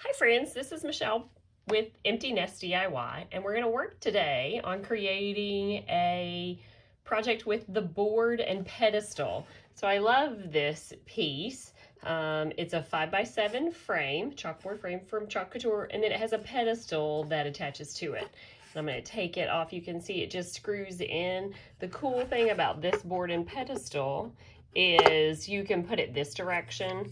Hi friends, this is Michelle with Empty Nest DIY, and we're going to work today on creating a project with the board and pedestal. So I love this piece. It's a 5x7 frame, chalkboard frame from Chalk Couture, and then it has a pedestal that attaches to it. And I'm going to take it off. You can see it just screws in. The cool thing about this board and pedestal is you can put it this direction,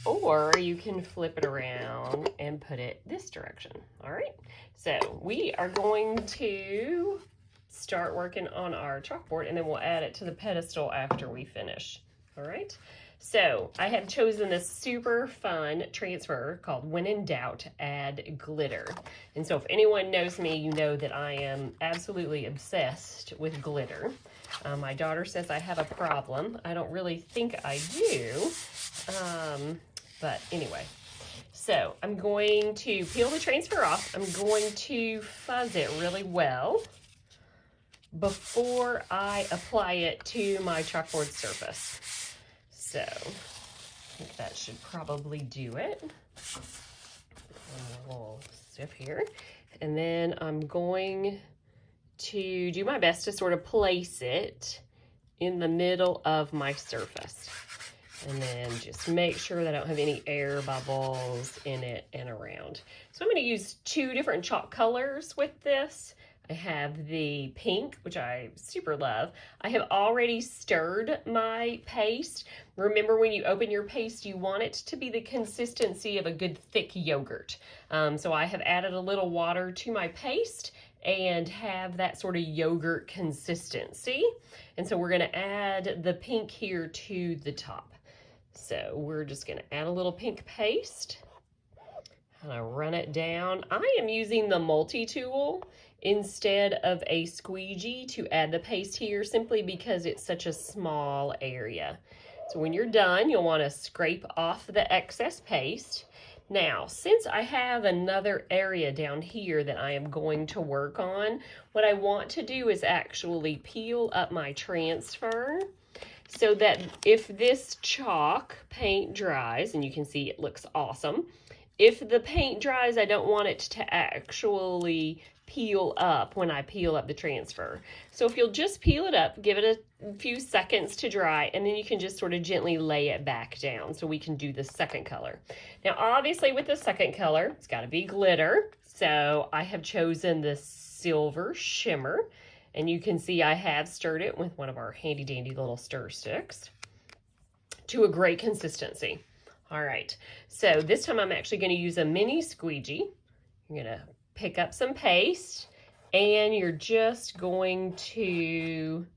or you can flip it around and put it this direction. All right, so we are going to start working on our chalkboard, and then we'll add it to the pedestal after we finish. All right, so I have chosen this super fun transfer called When in Doubt, Add Glitter. And so if anyone knows me, you know that I am absolutely obsessed with glitter. My daughter says I have a problem. I don't really think I do. But anyway, so I'm going to peel the transfer off. I'm going to fuzz it really well before I apply it to my chalkboard surface. So I think that should probably do it. A little stiff here. And then I'm going to do my best to sort of place it in the middle of my surface. And then just make sure that I don't have any air bubbles in it and around. So I'm going to use two different chalk colors with this. I have the pink, which I super love. I have already stirred my paste. Remember, when you open your paste, you want it to be the consistency of a good thick yogurt. So I have added a little water to my paste and have that sort of yogurt consistency. And so we're going to add the pink here to the top. So we're just going to add a little pink paste and I run it down. I am using the multi-tool instead of a squeegee to add the paste here, simply because it's such a small area. So when you're done, you'll want to scrape off the excess paste. Now, since I have another area down here that I am going to work on, what I want to do is actually peel up my transfer, so that if this chalk paint dries, and you can see it looks awesome, if the paint dries, I don't want it to actually peel up when I peel up the transfer. So if you'll just peel it up, give it a few seconds to dry, and then you can just sort of gently lay it back down so we can do the second color. Now, obviously with the second color, it's got to be glitter. So I have chosen the silver shimmer. And you can see I have stirred it with one of our handy dandy little stir sticks to a great consistency. All right, so this time I'm actually going to use a mini squeegee. You're going to pick up some paste and you're just going to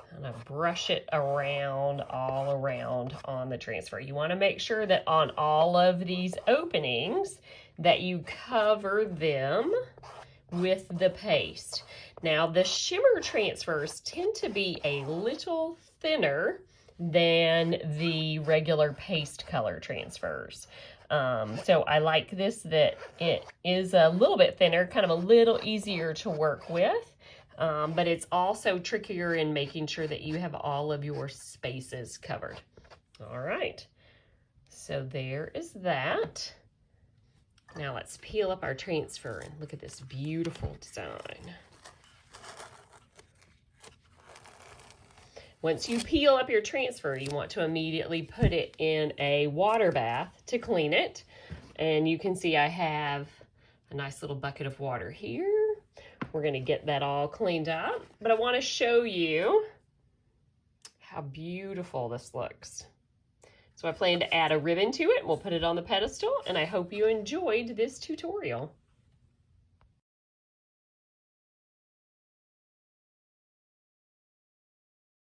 kind of brush it around, all around on the transfer. You want to make sure that on all of these openings that you cover them with the paste. Now, the shimmer transfers tend to be a little thinner than the regular paste color transfers. So I like this, that it is a little bit thinner, kind of a little easier to work with, but it's also trickier in making sure that you have all of your spaces covered. All right, so there is that. Now let's peel up our transfer and look at this beautiful design. Once you peel up your transfer, you want to immediately put it in a water bath to clean it. And you can see I have a nice little bucket of water here. We're going to get that all cleaned up, but I want to show you how beautiful this looks. So I plan to add a ribbon to it. We'll put it on the pedestal, and I hope you enjoyed this tutorial.